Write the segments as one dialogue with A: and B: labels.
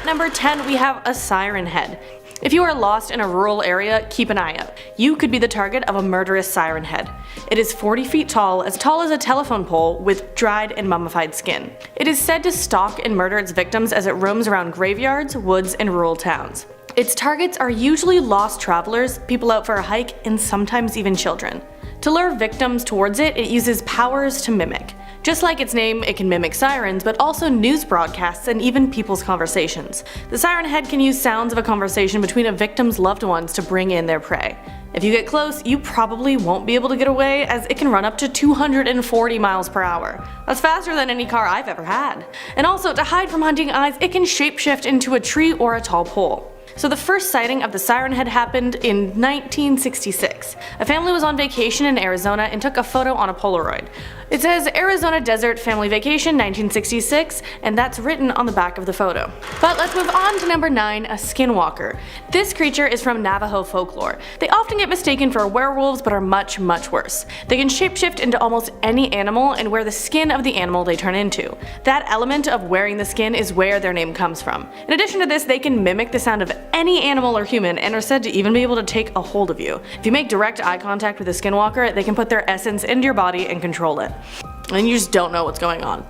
A: number 10, we have a siren head. If you are lost in a rural area, keep an eye out. You could be the target of a murderous siren head. It is 40 feet tall as a telephone pole with dried and mummified skin. It is said to stalk and murder its victims as it roams around graveyards, woods, and rural towns. Its targets are usually lost travelers, people out for a hike, and sometimes even children. To lure victims towards it, it uses powers to mimic. Just like its name, it can mimic sirens, but also news broadcasts and even people's conversations. The siren head can use sounds of a conversation between a victim's loved ones to bring in their prey. If you get close, you probably won't be able to get away, as it can run up to 240 miles per hour. That's faster than any car I've ever had. And also, to hide from hunting eyes, it can shapeshift into a tree or a tall pole. So the first sighting of the siren head happened in 1966. A family was on vacation in Arizona and took a photo on a Polaroid. It says Arizona Desert Family Vacation 1966, and that's written on the back of the photo. But let's move on to number 9, a skinwalker. This creature is from Navajo folklore. They often get mistaken for werewolves, but are much, much worse. They can shapeshift into almost any animal and wear the skin of the animal they turn into. That element of wearing the skin is where their name comes from. In addition to this, they can mimic the sound of any animal or human and are said to even be able to take a hold of you. If you make direct eye contact with a skinwalker, they can put their essence into your body and control it. And you just don't know what's going on.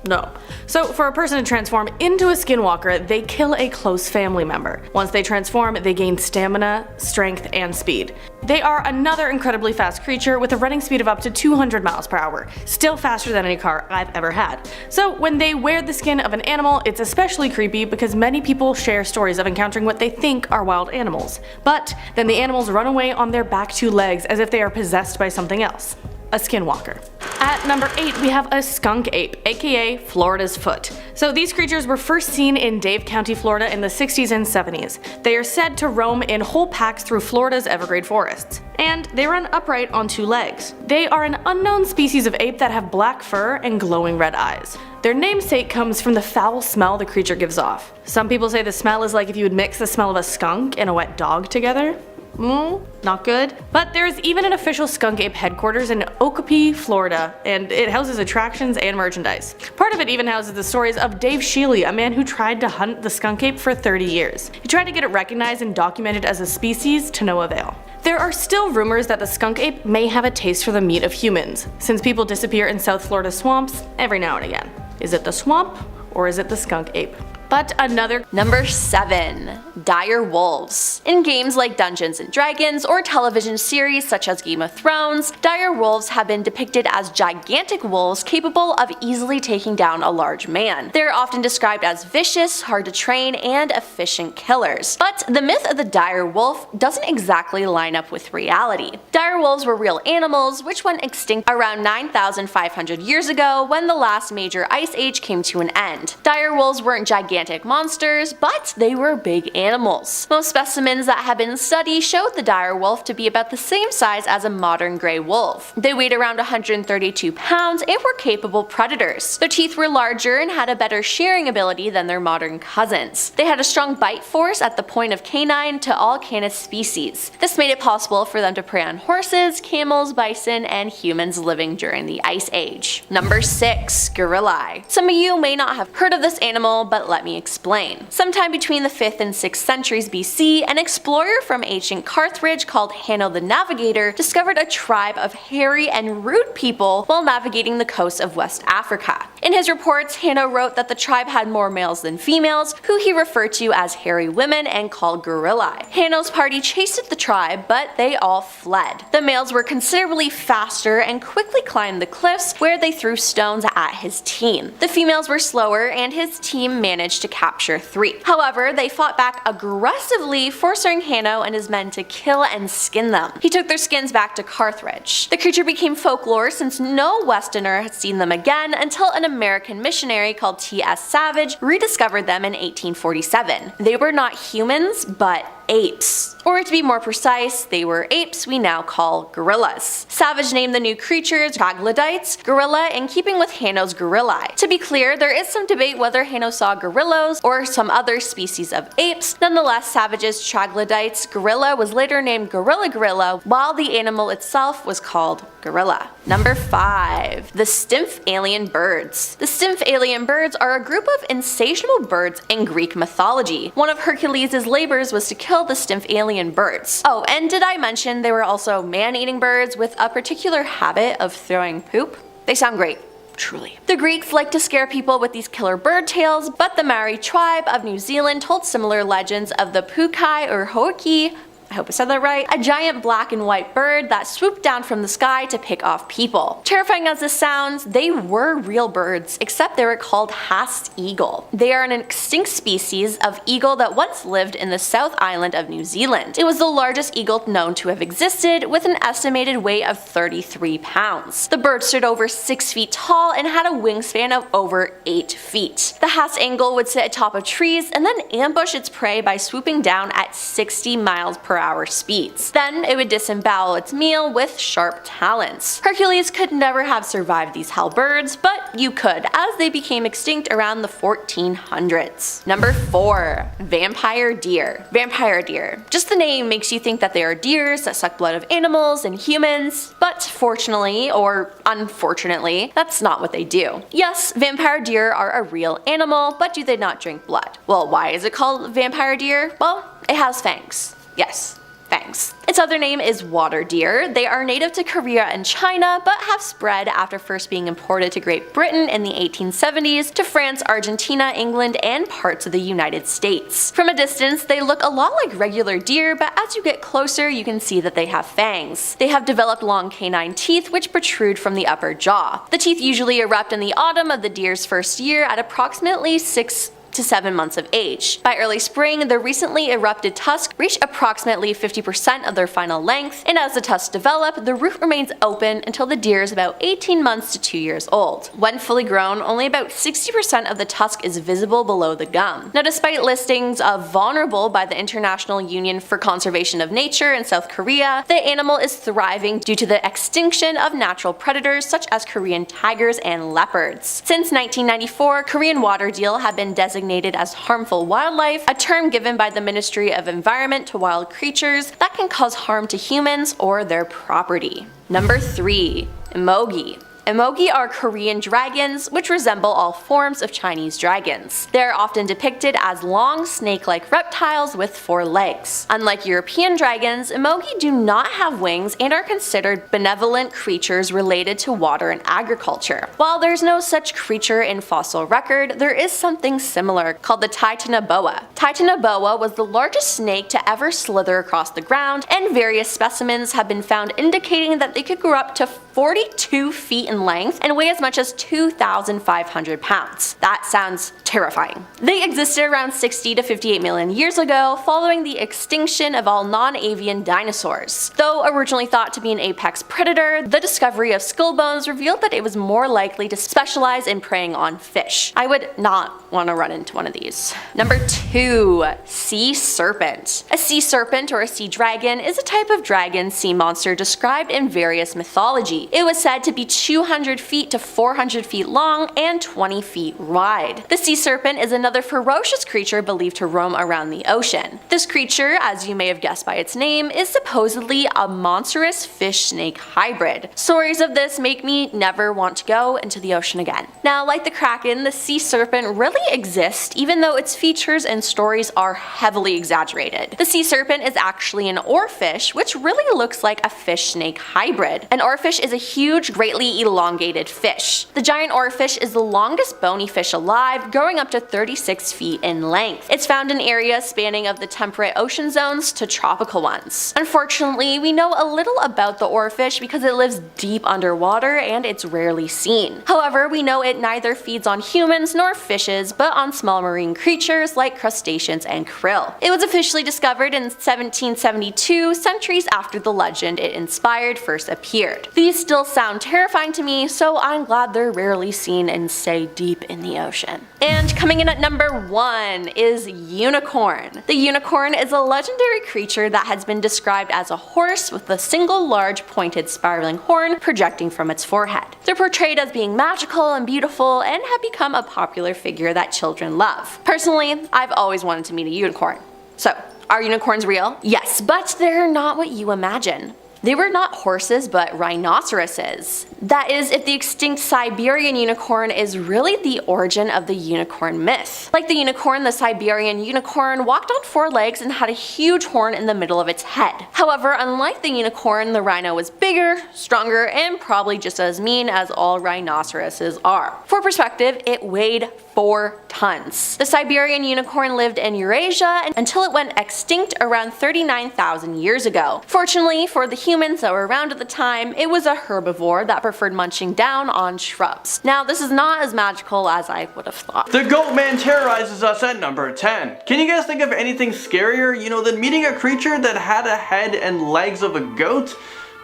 A: No. So for a person to transform into a skinwalker, they kill a close family member. Once they transform, they gain stamina, strength, and speed. They are another incredibly fast creature with a running speed of up to 200 miles per hour, still faster than any car I've ever had. So when they wear the skin of an animal, it's especially creepy because many people share stories of encountering what they think are wild animals. But then the animals run away on their back 2 legs as if they are possessed by something else. A skinwalker. At number 8, we have a skunk ape, aka Florida's foot. So these creatures were first seen in Dave County, Florida in the 60s and 70s. They are said to roam in whole packs through Florida's evergreen forests. And they run upright on 2 legs. They are an unknown species of ape that have black fur and glowing red eyes. Their namesake comes from the foul smell the creature gives off. Some people say the smell is like if you would mix the smell of a skunk and a wet dog together. Not good. But there's even an official skunk ape headquarters in Okopee, Florida, and it houses attractions and merchandise. Part of it even houses the stories of Dave Shealy, a man who tried to hunt the skunk ape for 30 years. He tried to get it recognized and documented as a species to no avail. There are still rumors that the skunk ape may have a taste for the meat of humans, since people disappear in South Florida swamps every now and again. Is it the swamp, or is it the skunk ape? But another.
B: Number 7. Dire wolves. In games like Dungeons & Dragons or television series such as Game of Thrones, dire wolves have been depicted as gigantic wolves capable of easily taking down a large man. They are often described as vicious, hard to train, and efficient killers. But the myth of the dire wolf doesn't exactly line up with reality. Dire wolves were real animals which went extinct around 9,500 years ago when the last major ice age came to an end. Dire wolves weren't gigantic monsters, but they were big animals. Most specimens that have been studied showed the dire wolf to be about the same size as a modern gray wolf. They weighed around 132 pounds and were capable predators. Their teeth were larger and had a better shearing ability than their modern cousins. They had a strong bite force at the point of canine to all Canis species. This made it possible for them to prey on horses, camels, bison, and humans living during the Ice Age. Number 6. Gorilla. Some of you may not have heard of this animal, but let me explain. Sometime between the 5th and 6th centuries BC, an explorer from ancient Carthage called Hanno the Navigator discovered a tribe of hairy and rude people while navigating the coast of West Africa. In his reports, Hanno wrote that the tribe had more males than females, who he referred to as hairy women and called gorilla. Hanno's party chased the tribe, but they all fled. The males were considerably faster and quickly climbed the cliffs, where they threw stones at his team. The females were slower, and his team managed to capture 3. However, they fought back aggressively, forcing Hanno and his men to kill and skin them. He took their skins back to Carthage. The creature became folklore since no Westerner had seen them again until an American missionary called T.S. Savage rediscovered them in 1847. They were not humans, but apes. Or to be more precise, they were apes we now call gorillas. Savage named the new creatures troglodytes, gorilla, in keeping with Hanno's gorillae. To be clear, there is some debate whether Hanno saw gorillas or some other species of apes. Nonetheless, Savage's troglodytes gorilla was later named gorilla, while the animal itself was called gorilla. Number 5. The Stymph alien birds. The Stymph alien birds are a group of insatiable birds in Greek mythology. One of Hercules' labors was to kill the Stymph alien birds. Oh, and did I mention they were also man-eating birds with a particular habit of throwing poop? They sound great. Truly. The Greeks liked to scare people with these killer bird tales, but the Maori tribe of New Zealand told similar legends of the pukai or hoki, I hope I said that right, a giant black and white bird that swooped down from the sky to pick off people. Terrifying as this sounds, they were real birds, except they were called Haast eagle. They are an extinct species of eagle that once lived in the South Island of New Zealand. It was the largest eagle known to have existed, with an estimated weight of 33 pounds. The bird stood over 6 feet tall and had a wingspan of over 8 feet. The Haast eagle would sit atop of trees and then ambush its prey by swooping down at 60 miles per hour speeds. Then it would disembowel its meal with sharp talons. Hercules could never have survived these hell birds, but you could, as they became extinct around the 1400s. Number 4. Vampire deer. Vampire deer. Just the name makes you think that they are deers that suck blood of animals and humans, but fortunately, or unfortunately, that's not what they do. Yes, vampire deer are a real animal, but do they not drink blood? Well, why is it called vampire deer? Well, it has fangs. Yes, fangs. Its other name is water deer. They are native to Korea and China, but have spread after first being imported to Great Britain in the 1870s to France, Argentina, England, and parts of the United States. From a distance, they look a lot like regular deer, but as you get closer, you can see that they have fangs. They have developed long canine teeth which protrude from the upper jaw. The teeth usually erupt in the autumn of the deer's first year at approximately 6 to 7 months of age. By early spring, the recently erupted tusks reach approximately 50% of their final length, and as the tusks develop, the root remains open until the deer is about 18 months to 2 years old. When fully grown, only about 60% of the tusk is visible below the gum. Now, despite listings of vulnerable by the International Union for Conservation of Nature in South Korea, the animal is thriving due to the extinction of natural predators such as Korean tigers and leopards. Since 1994, Korean water deer have been designated as harmful wildlife, a term given by the Ministry of Environment to wild creatures that can cause harm to humans or their property. Number 3. Emogi. Emogi are Korean dragons, which resemble all forms of Chinese dragons. They are often depicted as long, snake-like reptiles with 4 legs. Unlike European dragons, emogi do not have wings and are considered benevolent creatures related to water and agriculture. While there's no such creature in fossil record, there is something similar called the Titanoboa. Titanoboa was the largest snake to ever slither across the ground, and various specimens have been found indicating that they could grow up to 42 feet in length and weigh as much as 2,500 pounds. That sounds terrifying. They existed around 60 to 58 million years ago, following the extinction of all non-avian dinosaurs. Though originally thought to be an apex predator, the discovery of skull bones revealed that it was more likely to specialize in preying on fish. I would not want to run into one of these. Number 2. Sea serpent. A sea serpent or a sea dragon is a type of dragon sea monster described in various mythology. It was said to be 200 feet to 400 feet long and 20 feet wide. The sea serpent is another ferocious creature believed to roam around the ocean. This creature, as you may have guessed by its name, is supposedly a monstrous fish-snake hybrid. Stories of this make me never want to go into the ocean again. Now, like the kraken, the sea serpent really exists, even though its features and stories are heavily exaggerated. The sea serpent is actually an oarfish, which really looks like a fish-snake hybrid. An oarfish is a huge, greatly elongated fish. The giant oarfish is the longest bony fish alive, growing up to 36 feet in length. It's found in areas spanning of the temperate ocean zones to tropical ones. Unfortunately, we know a little about the oarfish because it lives deep underwater and it's rarely seen. However, we know it neither feeds on humans nor fishes, but on small marine creatures like crustaceans and krill. It was officially discovered in 1772, centuries after the legend it inspired first appeared. These still sound terrifying to me, so I'm glad they're rarely seen and stay deep in the ocean. And coming in at number 1 is unicorn. The unicorn is a legendary creature that has been described as a horse with a single large pointed spiraling horn projecting from its forehead. They're portrayed as being magical and beautiful and have become a popular figure that children love. Personally, I've always wanted to meet a unicorn. So, are unicorns real? Yes, but they're not what you imagine. They were not horses, but rhinoceroses. That is, if the extinct Siberian unicorn is really the origin of the unicorn myth. Like the unicorn, the Siberian unicorn walked on 4 legs and had a huge horn in the middle of its head. However, unlike the unicorn, the rhino was bigger, stronger, and probably just as mean as all rhinoceroses are. For perspective, it weighed 4 tons. The Siberian unicorn lived in Eurasia until it went extinct around 39,000 years ago. Fortunately for the humans that were around at the time, it was a herbivore that preferred munching down on shrubs. Now, this is not as magical as I would have thought.
C: The goat man terrorizes us at number 10. Can you guys think of anything scarier, than meeting a creature that had a head and legs of a goat,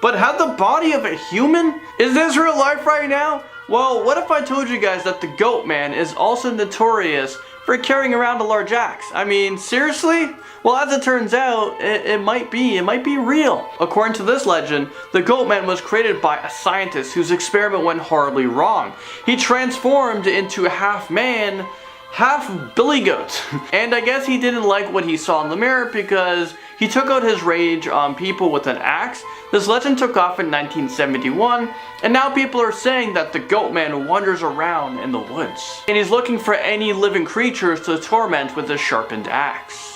C: but had the body of a human? Is this real life right now? Well, what if I told you guys that the goat man is also notorious for carrying around a large axe? I mean, seriously? Well, as it turns out, it might be real. According to this legend, the goat man was created by a scientist whose experiment went horribly wrong. He transformed into half man, half billy goat. And I guess he didn't like what he saw in the mirror because he took out his rage on people with an axe. This legend took off in 1971, and now people are saying that the goat man wanders around in the woods. And he's looking for any living creatures to torment with a sharpened axe.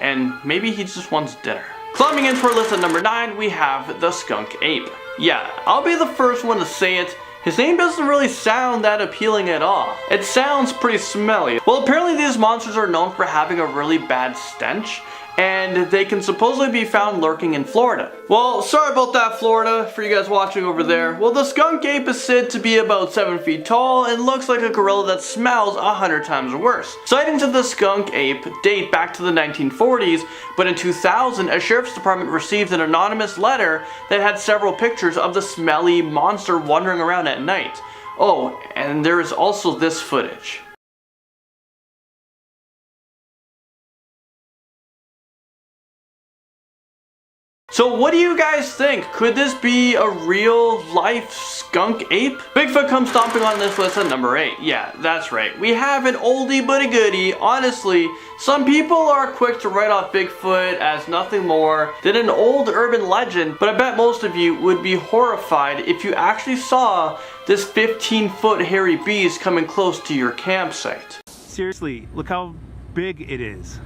C: And maybe he just wants dinner. Climbing into our list at number 9, we have the skunk ape. Yeah, I'll be the first one to say it. His name doesn't really sound that appealing at all. It sounds pretty smelly. Well, apparently these monsters are known for having a really bad stench, and they can supposedly be found lurking in Florida. Well, sorry about that, Florida, for you guys watching over there. Well, the skunk ape is said to be about 7 feet tall and looks like a gorilla that smells 100 times worse. Sightings of the skunk ape date back to the 1940s, but in 2000, a sheriff's department received an anonymous letter that had several pictures of the smelly monster wandering around at night. Oh, and there is also this footage. So what do you guys think? Could this be a real life skunk ape? Bigfoot comes stomping on this list at number 8. Yeah, that's right. We have an oldie but a goodie. Honestly, some people are quick to write off Bigfoot as nothing more than an old urban legend, but I bet most of you would be horrified if you actually saw this 15-foot hairy beast coming close to your campsite.
D: Seriously, look how big it is.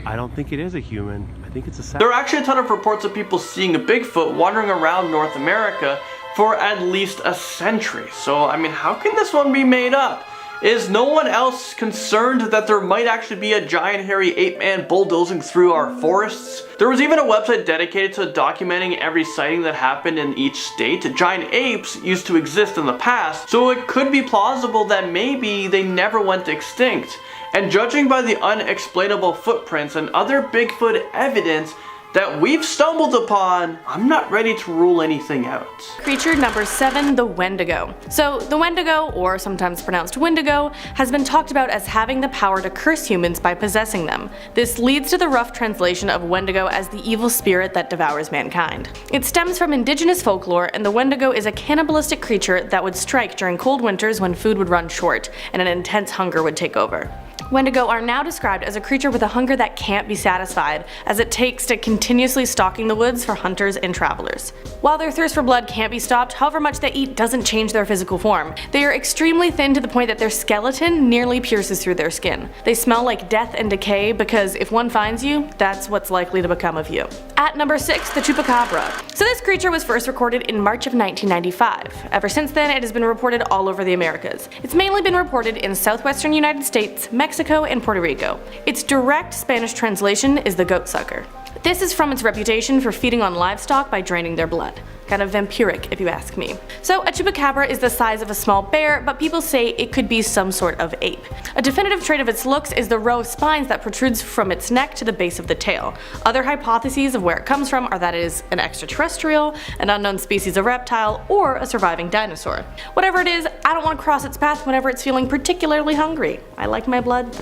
D: I don't think it is a human. I think it's a sapling.
C: There are actually a ton of reports of people seeing a Bigfoot wandering around North America for at least a century. So, I mean, how can this one be made up? Is no one else concerned that there might actually be a giant hairy ape man bulldozing through our forests? There was even a website dedicated to documenting every sighting that happened in each state. Giant apes used to exist in the past, so it could be plausible that maybe they never went extinct. And judging by the unexplainable footprints and other Bigfoot evidence that we've stumbled upon, I'm not ready to rule anything out.
A: Creature number 7, the Wendigo. So the Wendigo, or sometimes pronounced Wendigo, has been talked about as having the power to curse humans by possessing them. This leads to the rough translation of Wendigo as the evil spirit that devours mankind. It stems from indigenous folklore, and the Wendigo is a cannibalistic creature that would strike during cold winters when food would run short and an intense hunger would take over. Wendigo are now described as a creature with a hunger that can't be satisfied, as it takes to continuously stalking the woods for hunters and travelers. While their thirst for blood can't be stopped, however much they eat doesn't change their physical form. They are extremely thin to the point that their skeleton nearly pierces through their skin. They smell like death and decay because if one finds you, that's what's likely to become of you. At number 6, the Chupacabra. So this creature was first recorded in March of 1995. Ever since then, it has been reported all over the Americas. It's mainly been reported in southwestern United States, Mexico, and Puerto Rico. Its direct Spanish translation is the goat sucker. This is from its reputation for feeding on livestock by draining their blood. Kind of vampiric, if you ask me. So a Chupacabra is the size of a small bear, but people say it could be some sort of ape. A definitive trait of its looks is the row of spines that protrudes from its neck to the base of the tail. Other hypotheses of where it comes from are that it is an extraterrestrial, an unknown species of reptile, or a surviving dinosaur. Whatever it is, I don't want to cross its path whenever it's feeling particularly hungry. I like my blood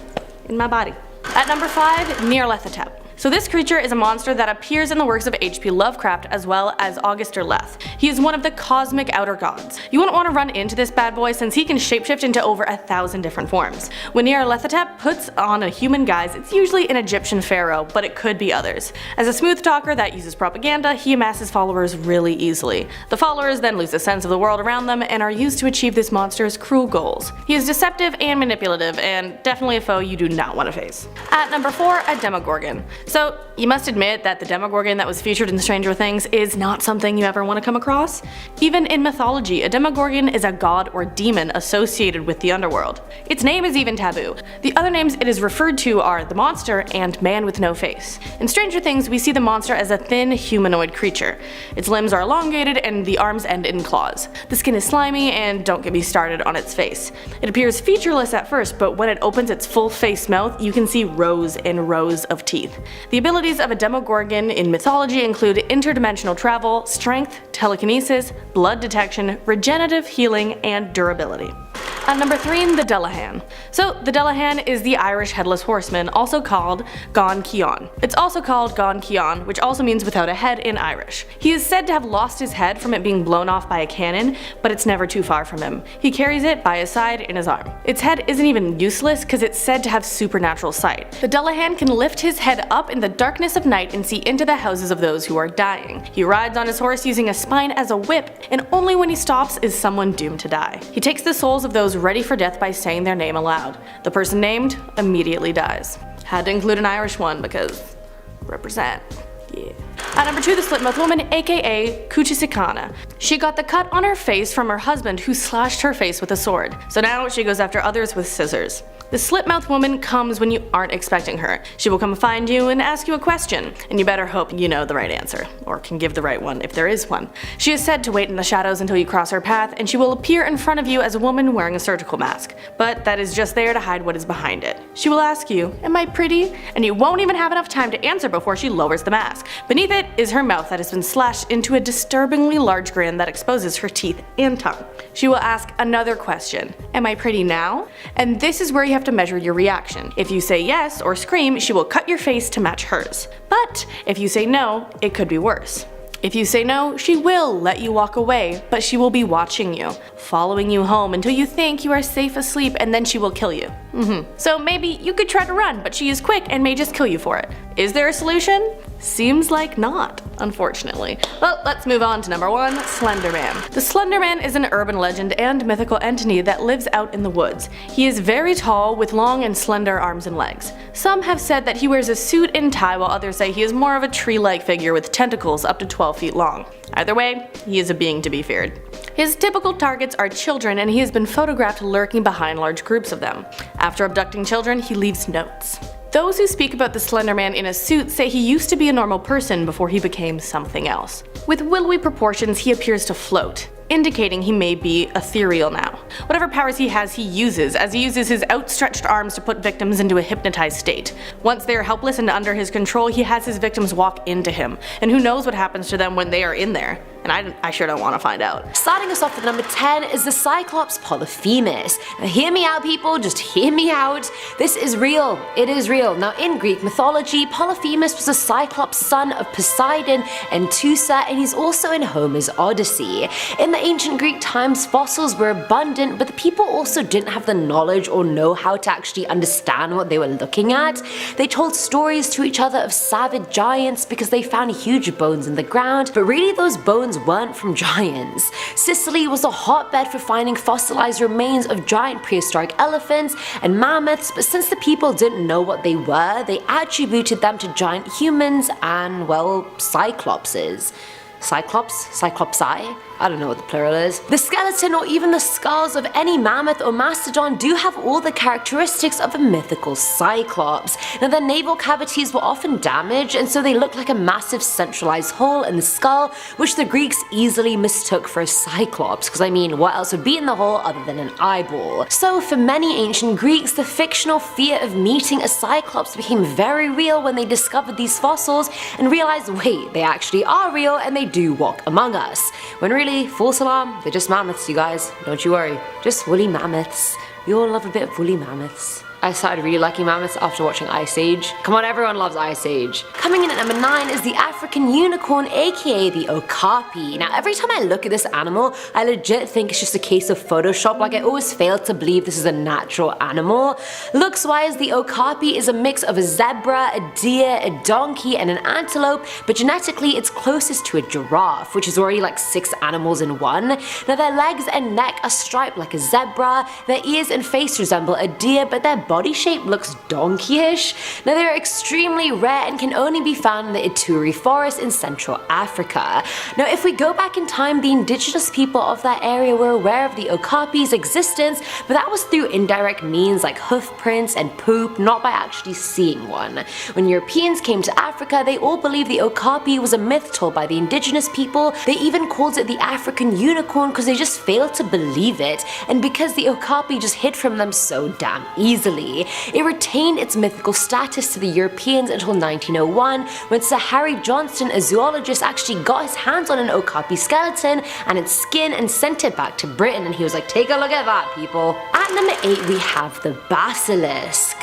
A: in my body. At number 5, Nyarlathotep. So this creature is a monster that appears in the works of H.P. Lovecraft as well as Auguster Leth. He is one of the cosmic outer gods. You wouldn't want to run into this bad boy since he can shapeshift into over 1,000 different forms. When Nyarlathotep puts on a human guise, it's usually an Egyptian pharaoh, but it could be others. As a smooth talker that uses propaganda, he amasses followers really easily. The followers then lose a sense of the world around them and are used to achieve this monster's cruel goals. He is deceptive and manipulative, and definitely a foe you do not want to face. At number 4, a Demogorgon. So you must admit that the Demogorgon that was featured in Stranger Things is not something you ever want to come across. Even in mythology, a Demogorgon is a god or demon associated with the underworld. Its name is even taboo. The other names it is referred to are the monster and man with no face. In Stranger Things, we see the monster as a thin humanoid creature. Its limbs are elongated and the arms end in claws. The skin is slimy, and don't get me started on its face. It appears featureless at first, but when it opens its full face mouth, you can see rows and rows of teeth. The abilities of a Demogorgon in mythology include interdimensional travel, strength, telekinesis, blood detection, regenerative healing, and durability. At number 3, the Dullahan. So the Dullahan is the Irish headless horseman, also called Gan Cian. It's also called Gan Cian, which also means without a head in Irish. He is said to have lost his head from it being blown off by a cannon, but it's never too far from him. He carries it by his side in his arm. Its head isn't even useless because it's said to have supernatural sight. The Dullahan can lift his head up in the darkness of night and see into the houses of those who are dying. He rides on his horse using a spine as a whip, and only when he stops is someone doomed to die. He takes the souls of those ready for death by saying their name aloud. The person named immediately dies. Had to include an Irish one because represent. Yeah. At number 2, the Slipmouth Woman, aka Cuchicicana. She got the cut on her face from her husband who slashed her face with a sword. So now she goes after others with scissors. The Slipmouth Woman comes when you aren't expecting her. She will come find you and ask you a question, and you better hope you know the right answer, or can give the right one if there is one. She is said to wait in the shadows until you cross her path, and she will appear in front of you as a woman wearing a surgical mask, but that is just there to hide what is behind it. She will ask you, "Am I pretty?" and you won't even have enough time to answer before she lowers the mask. Beneath it is her mouth that has been slashed into a disturbingly large grin that exposes her teeth and tongue. She will ask another question, "Am I pretty now?" And this is where you have to measure your reaction. If you say yes or scream, she will cut your face to match hers. But if you say no, it could be worse. If you say no, she will let you walk away, but she will be watching you, following you home until you think you are safe asleep, and then she will kill you. So maybe you could try to run, but she is quick and may just kill you for it. Is there a solution? Seems like not, unfortunately. Well, let's move on to number 1, Slender Man. The Slender Man is an urban legend and mythical entity that lives out in the woods. He is very tall with long and slender arms and legs. Some have said that he wears a suit and tie, while others say he is more of a tree-like figure with tentacles up to 12 feet long. Either way, he is a being to be feared. His typical targets are children, and he has been photographed lurking behind large groups of them. After abducting children, he leaves notes. Those who speak about the Slender Man in a suit say he used to be a normal person before he became something else. With willowy proportions, he appears to float, indicating he may be ethereal now. Whatever powers he has, he uses, as he uses his outstretched arms to put victims into a hypnotized state. Once they are helpless and under his control, he has his victims walk into him, and who knows what happens to them when they are in there. And I sure don't want to find out.
B: Starting us off at number 10 is the Cyclops Polyphemus. Now hear me out, people, just hear me out. This is real, it is real. Now in Greek mythology, Polyphemus was a Cyclops son of Poseidon and Teucer, and he's also in Homer's Odyssey. In the ancient Greek times, fossils were abundant, but the people also didn't have the knowledge or know how to actually understand what they were looking at. They told stories to each other of savage giants because they found huge bones in the ground, but really those bones weren't from giants. Sicily was a hotbed for finding fossilized remains of giant prehistoric elephants and mammoths, but since the people didn't know what they were, they attributed them to giant humans and, well, cyclopses. Cyclops? Cyclopsi? I don't know what the plural is. The skeleton or even the skulls of any mammoth or mastodon do have all the characteristics of a mythical cyclops. Now their navel cavities were often damaged, and so they looked like a massive centralized hole in the skull, which the Greeks easily mistook for a cyclops, because I mean, what else would be in the hole other than an eyeball? So for many ancient Greeks, the fictional fear of meeting a cyclops became very real when they discovered these fossils and realized, wait, they actually are real and they do walk among us. When really, false alarm, they're just mammoths, you guys. Don't you worry. Just woolly mammoths. We all love a bit of woolly mammoths.
E: I started really liking mammoths after watching Ice Age. Come on, everyone loves Ice Age. Coming in at number 9 is the African unicorn, aka the okapi. Now every time I look at this animal, I legit think it's just a case of Photoshop. Like I always fail to believe this is a natural animal. Looks wise, the okapi is a mix of a zebra, a deer, a donkey, and an antelope, but genetically it's closest to a giraffe, which is already like 6 animals in one. Now their legs and neck are striped like a zebra, their ears and face resemble a deer, but their body shape looks donkey-ish. Now they are extremely rare and can only be found in the Ituri forest in Central Africa. Now if we go back in time, the indigenous people of that area were aware of the okapi's existence, but that was through indirect means like hoof prints and poop, not by actually seeing one. When Europeans came to Africa, they all believed the okapi was a myth told by the indigenous people. They even called it the African unicorn because they just failed to believe it, and because the okapi just hid from them so damn easily. It retained its mythical status to the Europeans until 1901, when Sir Harry Johnston, a zoologist, actually got his hands on an okapi skeleton and its skin and sent it back to Britain, and he was like, take a look at that, people. At number 8 we have the basilisk.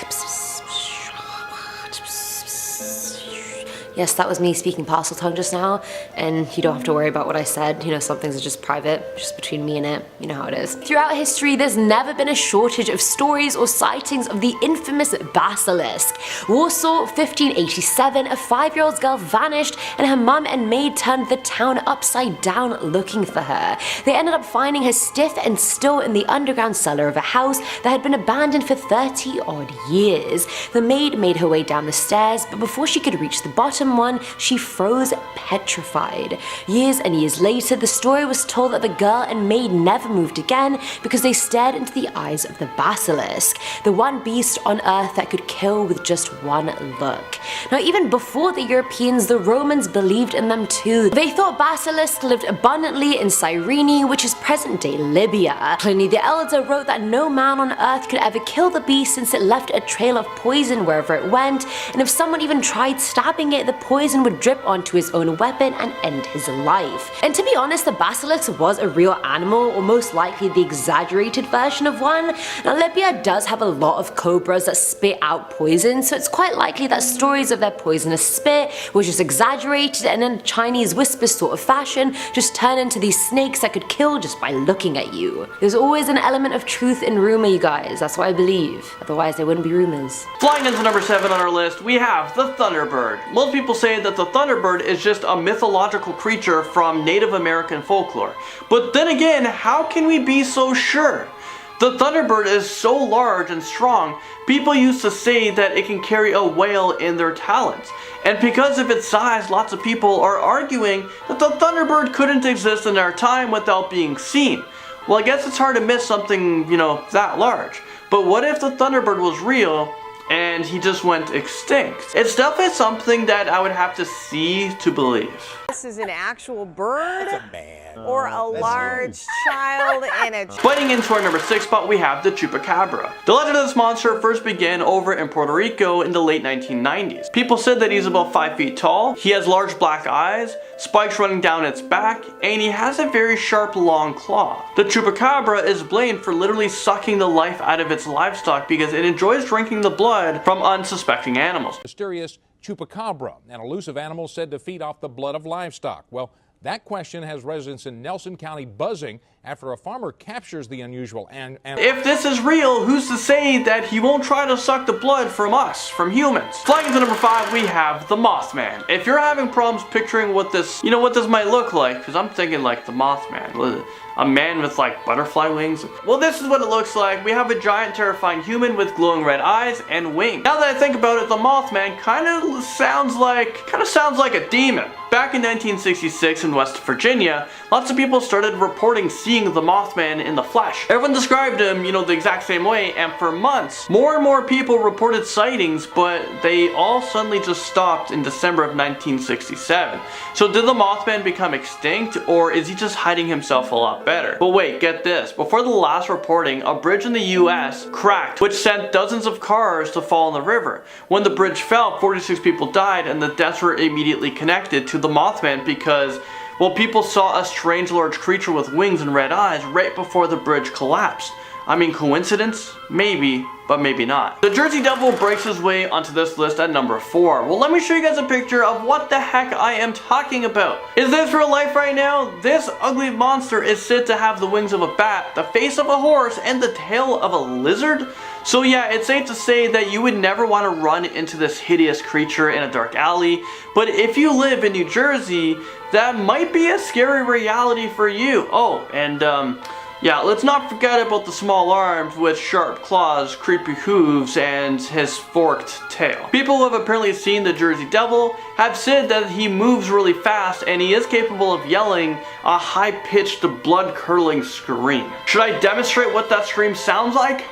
E: Yes, that was me speaking parcel tongue just now, and you don't have to worry about what I said. You know, some things are just private, just between me and it. You know how it is. Throughout history, there's never been a shortage of stories or sightings of the infamous basilisk. Warsaw, 1587, a 5-year-old girl vanished, and her mum and maid turned the town upside down looking for her. They ended up finding her stiff and still in the underground cellar of a house that had been abandoned for 30 odd years. The maid made her way down the stairs, but before she could reach the bottom one, she froze petrified. Years and years later, the story was told that the girl and maid never moved again because they stared into the eyes of the basilisk, the one beast on earth that could kill with just one look. Now even before the Europeans, the Romans believed in them too. They thought basilisks lived abundantly in Cyrene, which is present-day Libya. Pliny the Elder wrote that no man on earth could ever kill the beast since it left a trail of poison wherever it went, and if someone even tried stabbing it, the poison would drip onto his own weapon and end his life. And to be honest, the basilisk was a real animal, or most likely the exaggerated version of one. Now Libya does have a lot of cobras that spit out poison, so it's quite likely that stories of their poisonous spit were just exaggerated and in a Chinese whisper sort of fashion just turn into these snakes that could kill just by looking at you. There's always an element of truth in rumor, you guys. That's what I believe. Otherwise they wouldn't be rumors.
C: Flying into number 7 on our list, we have the thunderbird. Most people say that the thunderbird is just a mythological creature from Native American folklore. But then again, how can we be so sure? The thunderbird is so large and strong, people used to say that it can carry a whale in their talons. And because of its size, lots of people are arguing that the thunderbird couldn't exist in our time without being seen. Well, I guess it's hard to miss something, that large. But what if the thunderbird was real and he just went extinct? It's definitely something that I would have to see to believe.
F: This is an actual bird or a large child in a...
C: Biting into our number 6 spot, we have the Chupacabra. The legend of this monster first began over in Puerto Rico in the late 1990s. People said that he's about 5 feet tall, he has large black eyes, spikes running down its back, and he has a very sharp long claw. The Chupacabra is blamed for literally sucking the life out of its livestock because it enjoys drinking the blood from unsuspecting animals.
G: Mysterious Chupacabra, an elusive animal said to feed off the blood of livestock. Well, that question has residents in Nelson County buzzing after a farmer captures the unusual animal.
C: If this is real, who's to say that he won't try to suck the blood from us, from humans? Flying into number 5, we have the Mothman. If you're having problems picturing what this might look like, because I'm thinking like the Mothman, a man with like butterfly wings. Well, this is what it looks like. We have a giant terrifying human with glowing red eyes and wings. Now that I think about it, the Mothman kind of sounds like a demon. Back in 1966 in West Virginia, lots of people started reporting seeing the Mothman in the flesh. Everyone described him, the exact same way, and for months, more and more people reported sightings, but they all suddenly just stopped in December of 1967. So did the Mothman become extinct, or is he just hiding himself a lot better? But wait, get this. Before the last reporting, a bridge in the US cracked, which sent dozens of cars to fall in the river. When the bridge fell, 46 people died, and the deaths were immediately connected to the Mothman because, well, people saw a strange large creature with wings and red eyes right before the bridge collapsed. I mean, coincidence? Maybe, but maybe not. The Jersey Devil breaks his way onto this list at number 4. Well, let me show you guys a picture of what the heck I am talking about. Is this real life right now? This ugly monster is said to have the wings of a bat, the face of a horse, and the tail of a lizard. So yeah, it's safe to say that you would never want to run into this hideous creature in a dark alley, but if you live in New Jersey, that might be a scary reality for you. Oh, and yeah, let's not forget about the small arms with sharp claws, creepy hooves, and his forked tail. People who have apparently seen the Jersey Devil have said that he moves really fast and he is capable of yelling a high-pitched, blood-curdling scream. Should I demonstrate what that scream sounds like?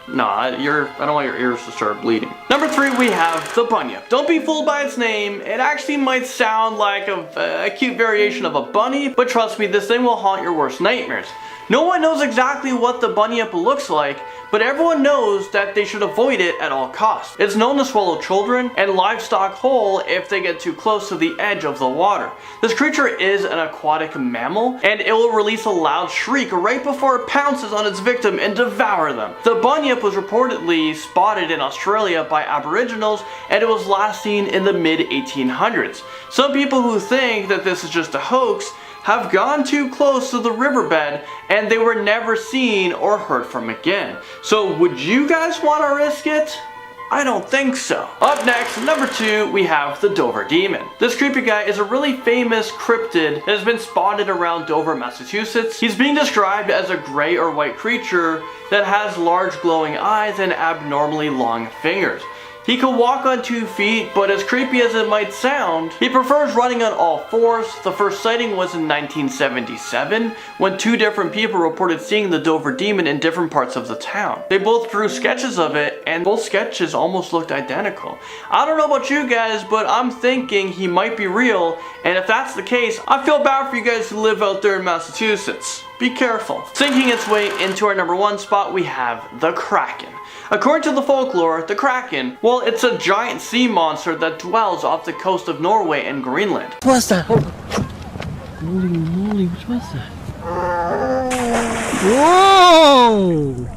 C: No, I don't want your ears to start bleeding. Number 3, we have the bunyip. Don't be fooled by its name. It actually might sound like a cute variation of a bunny, but trust me, this thing will haunt your worst nightmares. No one knows exactly what the bunyip looks like, but everyone knows that they should avoid it at all costs. It's known to swallow children and livestock whole if they get too close to the edge of the water. This creature is an aquatic mammal, and it will release a loud shriek right before it pounces on its victim and devour them. The bunyip was reportedly spotted in Australia by Aboriginals, and it was last seen in the mid-1800s. Some people who think that this is just a hoax have gone too close to the riverbed and they were never seen or heard from again. So would you guys want to risk it? I don't think so. Up next, number 2, we have the Dover Demon. This creepy guy is a really famous cryptid that has been spotted around Dover, Massachusetts. He's being described as a gray or white creature that has large glowing eyes and abnormally long fingers. He can walk on 2 feet, but as creepy as it might sound, he prefers running on all 4s. The first sighting was in 1977, when 2 different people reported seeing the Dover Demon in different parts of the town. They both drew sketches of it, and both sketches almost looked identical. I don't know about you guys, but I'm thinking he might be real, and if that's the case, I feel bad for you guys who live out there in Massachusetts. Be careful. Sinking its way into our number 1 spot, we have the Kraken. According to the folklore, the Kraken, well, it's a giant sea monster that dwells off the coast of Norway and Greenland.
H: What's that? Holy moly, what was that? Whoa!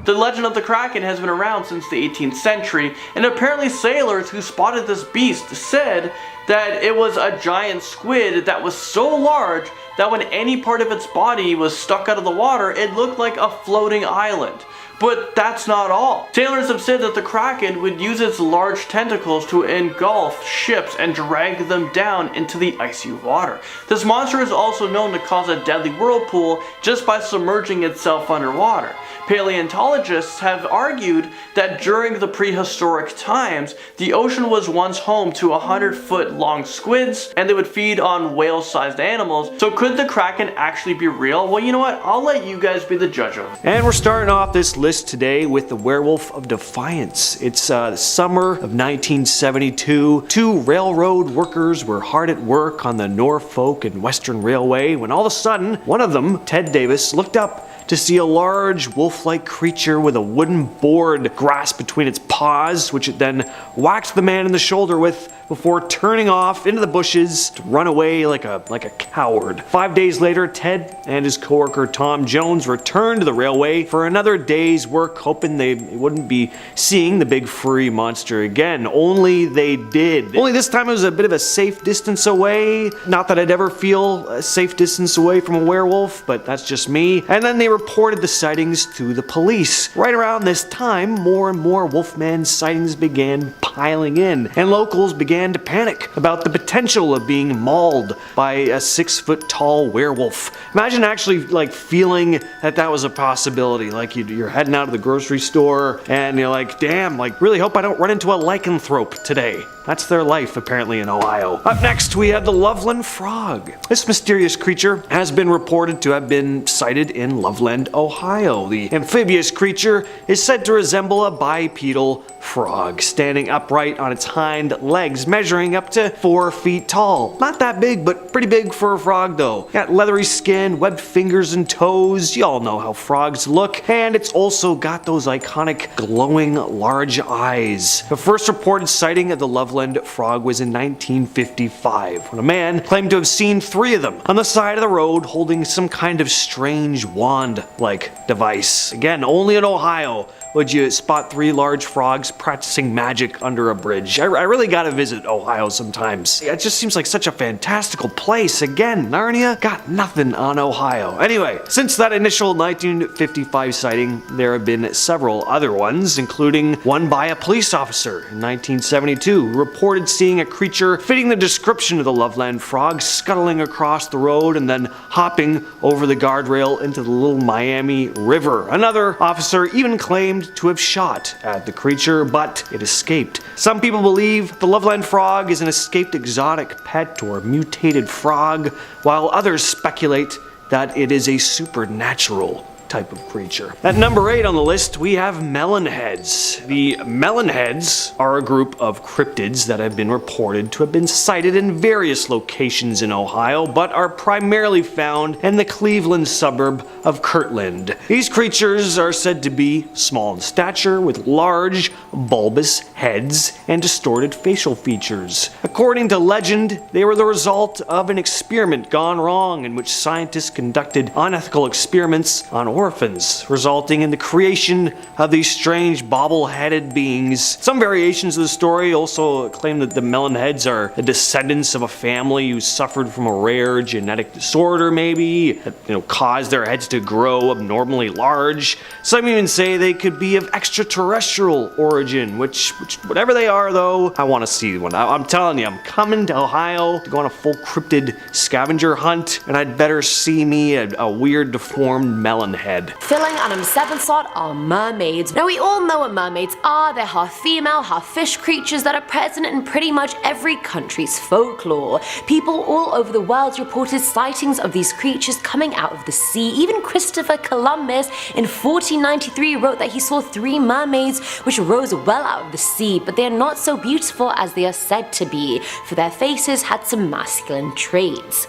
C: The legend of the Kraken has been around since the 18th century, and apparently sailors who spotted this beast said that it was a giant squid that was so large that when any part of its body was stuck out of the water, it looked like a floating island. But that's not all. Sailors have said that the Kraken would use its large tentacles to engulf ships and drag them down into the icy water. This monster is also known to cause a deadly whirlpool just by submerging itself underwater. Paleontologists have argued that during the prehistoric times, the ocean was once home to 100-foot long squids, and they would feed on whale-sized animals. So could the Kraken actually be real? Well, you know what? I'll let you guys be the judge of it.
I: And we're starting off this list today with the Werewolf of Defiance. It's the summer of 1972. 2 railroad workers were hard at work on the Norfolk and Western Railway when all of a sudden, one of them, Ted Davis, looked up to see a large wolf-like creature with a wooden board grasped between its paws, which it then whacked the man in the shoulder with before turning off into the bushes to run away like a coward. 5 days later, Ted and his coworker Tom Jones returned to the railway for another day's work, hoping they wouldn't be seeing the big furry monster again. Only they did. Only this time it was a bit of a safe distance away. Not that I'd ever feel a safe distance away from a werewolf, but that's just me. And then they reported the sightings to the police. Right around this time, more and more Wolfman sightings began piling in, and locals began to panic about the potential of being mauled by a 6-foot tall werewolf. Imagine actually feeling that was a possibility. Like you're heading out of the grocery store and you're like, damn, really hope I don't run into a lycanthrope today. That's their life apparently in Ohio. Up next we have the Loveland Frog. This mysterious creature has been reported to have been sighted in Loveland, Ohio. The amphibious creature is said to resemble a bipedal frog, standing upright on its hind legs, measuring up to 4 feet tall. Not that big, but pretty big for a frog though. Got leathery skin, webbed fingers and toes, y'all know how frogs look, and it's also got those iconic glowing large eyes. The first reported sighting of the Loveland frog was in 1955, when a man claimed to have seen 3 of them on the side of the road holding some kind of strange wand-like device. Again, only in Ohio would you spot 3 large frogs practicing magic under a bridge. I really gotta visit Ohio sometimes. It just seems like such a fantastical place. Again, Narnia got nothing on Ohio. Anyway, since that initial 1955 sighting, there have been several other ones, including one by a police officer in 1972 who reported seeing a creature fitting the description of the Loveland frog scuttling across the road and then hopping over the guardrail into the Little Miami River. Another officer even claimed to have shot at the creature, but it escaped. Some people believe the Loveland frog is an escaped exotic pet or mutated frog, while others speculate that it is a supernatural type of creature. At number 8 on the list, we have melonheads. The melonheads are a group of cryptids that have been reported to have been sighted in various locations in Ohio, but are primarily found in the Cleveland suburb of Kirtland. These creatures are said to be small in stature, with large, bulbous heads and distorted facial features. According to legend, they were the result of an experiment gone wrong in which scientists conducted unethical experiments on orphans, resulting in the creation of these strange bobble-headed beings. Some variations of the story also claim that the melonheads are the descendants of a family who suffered from a rare genetic disorder, maybe, that caused their heads to grow abnormally large. Some even say they could be of extraterrestrial origin, which whatever they are though, I want to see one. I'm telling you, I'm coming to Ohio to go on a full cryptid scavenger hunt, and I'd better see me a weird deformed melonhead.
E: Filling our number 7 slot are mermaids. Now we all know what mermaids are. They're half female, half fish creatures that are present in pretty much every country's folklore. People all over the world reported sightings of these creatures coming out of the sea. Even Christopher Columbus in 1493 wrote that he saw 3 mermaids which rose well out of the sea, but they are not so beautiful as they are said to be, for their faces had some masculine traits.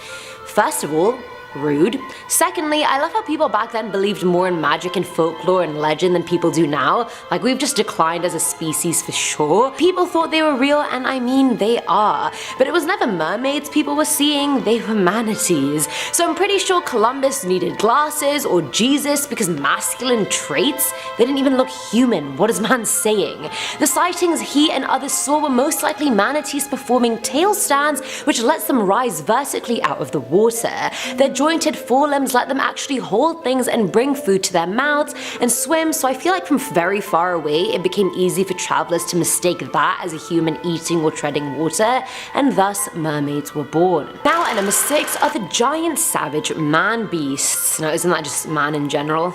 E: First of all, rude. Secondly, I love how people back then believed more in magic and folklore and legend than people do now. Like, we've just declined as a species for sure. People thought they were real, and I mean, they are. But it was never mermaids people were seeing, they were manatees. So I'm pretty sure Columbus needed glasses, or Jesus, because masculine traits? They didn't even look human. What is man saying? The sightings he and others saw were most likely manatees performing tail stands, which lets them rise vertically out of the water. Their jointed forelimbs let them actually hold things and bring food to their mouths and swim, so I feel like from very far away it became easy for travelers to mistake that as a human eating or treading water, and thus mermaids were born. Now at number 6 are the giant savage man beasts. Now isn't that just man in general?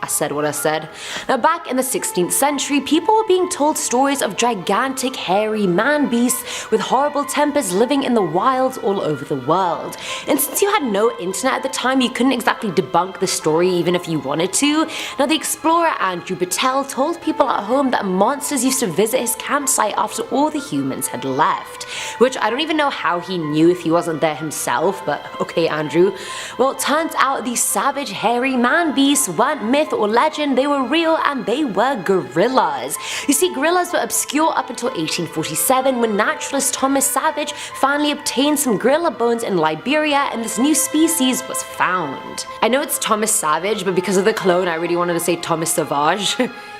E: I said what I said. Now back in the 16th century, people were being told stories of gigantic hairy man beasts with horrible tempers living in the wilds all over the world. And since you had no internet at the time, you couldn't exactly debunk the story even if you wanted to. Now the explorer Andrew Battelle told people at home that monsters used to visit his campsite after all the humans had left. Which I don't even know how he knew if he wasn't there himself, but okay Andrew. Well, it turns out these savage hairy man beasts weren't myth or legend, they were real, and they were gorillas. You see, gorillas were obscure up until 1847 when naturalist Thomas Savage finally obtained some gorilla bones in Liberia and this new species was found. I know it's Thomas Savage, but because of the clone I really wanted to say Thomas Savage.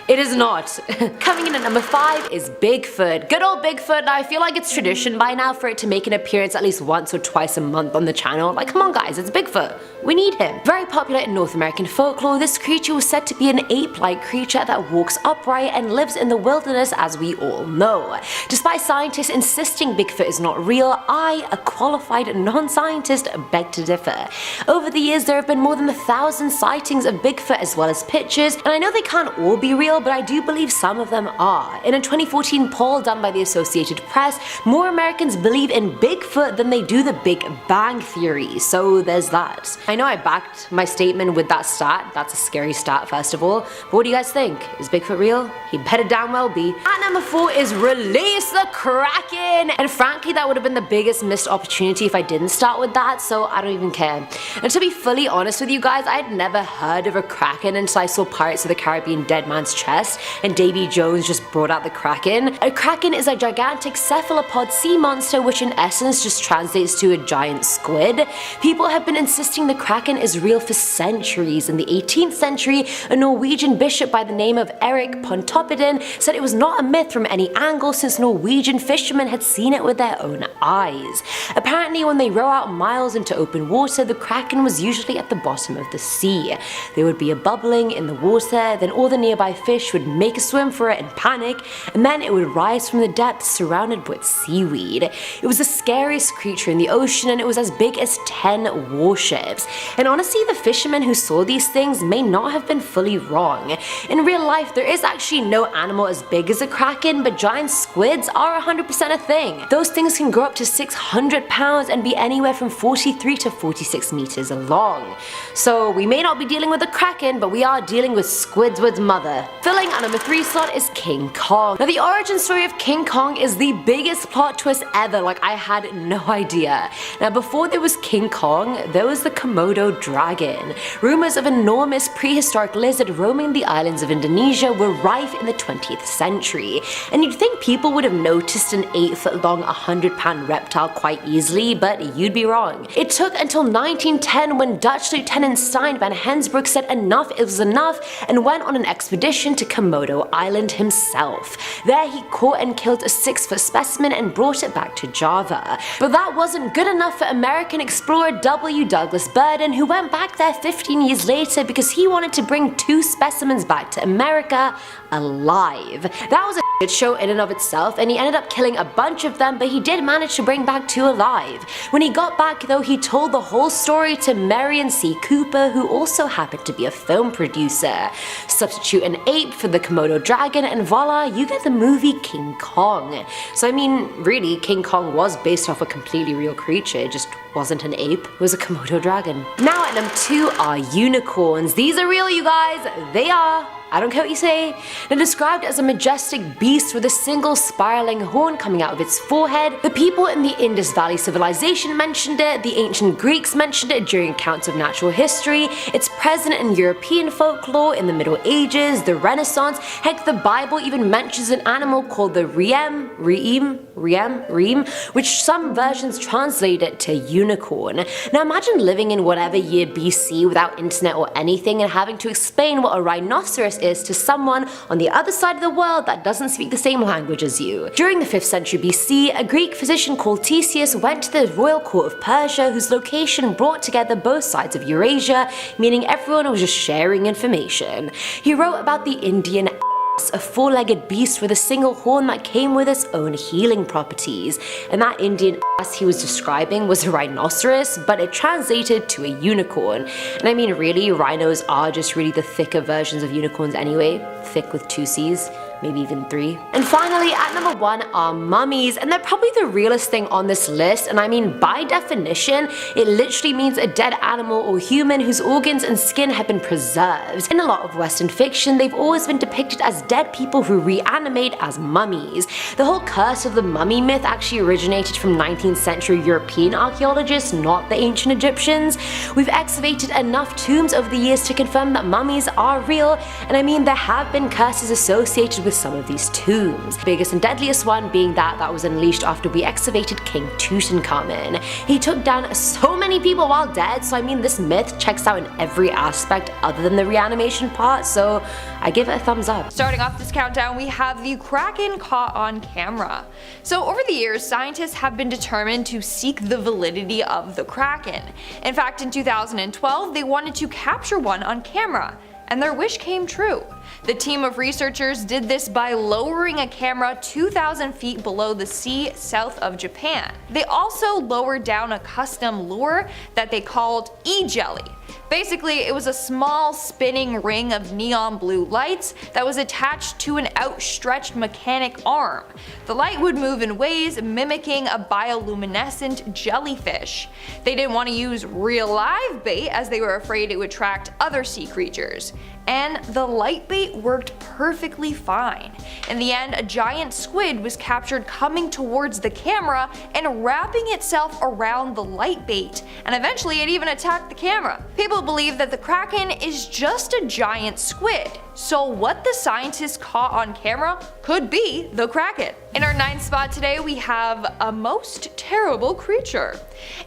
E: It is not. Coming in at number 5 is Bigfoot. Good old Bigfoot. Now I feel like it's tradition by now for it to make an appearance at least once or twice a month on the channel. Like, come on guys, it's Bigfoot. We need him. Very popular in North American folklore, this creature was said to be an ape-like creature that walks upright and lives in the wilderness, as we all know. Despite scientists insisting Bigfoot is not real, I, a qualified non-scientist, beg to differ. Over the years there have been more than 1,000 sightings of Bigfoot as well as pictures, and I know they can't all be real, real, but I do believe some of them are. In a 2014 poll done by the Associated Press, more Americans believe in Bigfoot than they do the Big Bang Theory, so there's that. I know I backed my statement with that stat, that's a scary stat first of all, but what do you guys think? Is Bigfoot real? He better damn well be. At number 4 is Release the Kraken! And frankly that would have been the biggest missed opportunity if I didn't start with that, so I don't even care. And to be fully honest with you guys, I had never heard of a Kraken until I saw Pirates of the Caribbean Dead Man's Chest and Davy Jones just brought out the Kraken. A Kraken is a gigantic cephalopod sea monster which in essence just translates to a giant squid. People have been insisting the Kraken is real for centuries. In the 18th century, a Norwegian bishop by the name of Erik Pontoppidan said it was not a myth from any angle since Norwegian fishermen had seen it with their own eyes. Apparently when they row out miles into open water, the Kraken was usually at the bottom of the sea. There would be a bubbling in the water, then all the nearby fish would make a swim for it in panic, and then it would rise from the depths surrounded with seaweed. It was the scariest creature in the ocean and it was as big as 10 warships. And honestly, the fishermen who saw these things may not have been fully wrong. In real life, there is actually no animal as big as a Kraken, but giant squids are 100% a thing. Those things can grow up to 600 pounds and be anywhere from 43 to 46 meters long. So we may not be dealing with a Kraken, but we are dealing with Squidward's mother. Filling our number 3 slot is King Kong. Now the origin story of King Kong is the biggest plot twist ever, like I had no idea. Now before there was King Kong, there was the Komodo dragon. Rumors of an enormous prehistoric lizard roaming the islands of Indonesia were rife in the 20th century, and you'd think people would have noticed an 8-foot long 100-pound reptile quite easily, but you'd be wrong. It took until 1910 when Dutch Lieutenant Stein van Hensbroek said enough is enough and went on an expedition to Komodo Island himself. There he caught and killed a 6-foot specimen and brought it back to Java. But that wasn't good enough for American explorer W. Douglas Burden, who went back there 15 years later because he wanted to bring 2 specimens back to America alive. That was a shit show in and of itself, and he ended up killing a bunch of them, but he did manage to bring back 2 alive. When he got back though, he told the whole story to Marion C. Cooper, who also happened to be a film producer. Substitute an ape for the Komodo dragon and voila, you get the movie King Kong. So I mean, really, King Kong was based off a completely real creature, it just wasn't an ape, it was a Komodo dragon. Now at number 2 are unicorns. These are real, you guys, they are. I don't care what you say. They're described as a majestic beast with a single spiraling horn coming out of its forehead. The people in the Indus Valley civilization mentioned it, the ancient Greeks mentioned it during accounts of natural history, it's present in European folklore in the Middle Ages, the Renaissance, heck the Bible even mentions an animal called the reem, which some versions translate it to unicorn. Now imagine living in whatever year BC without internet or anything and having to explain what a rhinoceros is to someone on the other side of the world that doesn't speak the same language as you. During the 5th century BC, a Greek physician called Theseus went to the royal court of Persia, whose location brought together both sides of Eurasia, meaning everyone was just sharing information. He wrote about the Indian a 4-legged beast with a single horn that came with its own healing properties, and that Indian ass he was describing was a rhinoceros, but it translated to a unicorn. And I mean really, rhinos are just really the thicker versions of unicorns anyway, thick with 2 C's. Maybe even 3. And finally, at number 1 are mummies, and they're probably the realest thing on this list, and I mean by definition, it literally means a dead animal or human whose organs and skin have been preserved. In a lot of Western fiction, they've always been depicted as dead people who reanimate as mummies. The whole curse of the mummy myth actually originated from 19th century European archaeologists, not the ancient Egyptians. We've excavated enough tombs over the years to confirm that mummies are real, and I mean there have been curses associated with some of these tombs. The biggest and deadliest one being that was unleashed after we excavated King Tutankhamun. He took down so many people while dead, so I mean this myth checks out in every aspect other than the reanimation part, so I give it a thumbs up.
J: Starting off this countdown, we have the Kraken caught on camera. So over the years, scientists have been determined to seek the validity of the Kraken. In fact, in 2012, they wanted to capture one on camera, and their wish came true. The team of researchers did this by lowering a camera 2,000 feet below the sea south of Japan. They also lowered down a custom lure that they called E-Jelly. Basically, it was a small spinning ring of neon blue lights that was attached to an outstretched mechanic arm. The light would move in ways mimicking a bioluminescent jellyfish. They didn't want to use real live bait as they were afraid it would attract other sea creatures. And the light bait worked perfectly fine. In the end, a giant squid was captured coming towards the camera and wrapping itself around the light bait, and eventually it even attacked the camera. People believe that the Kraken is just a giant squid, so what the scientists caught on camera could be the Kraken. In our 9th spot today, we have a most terrible creature.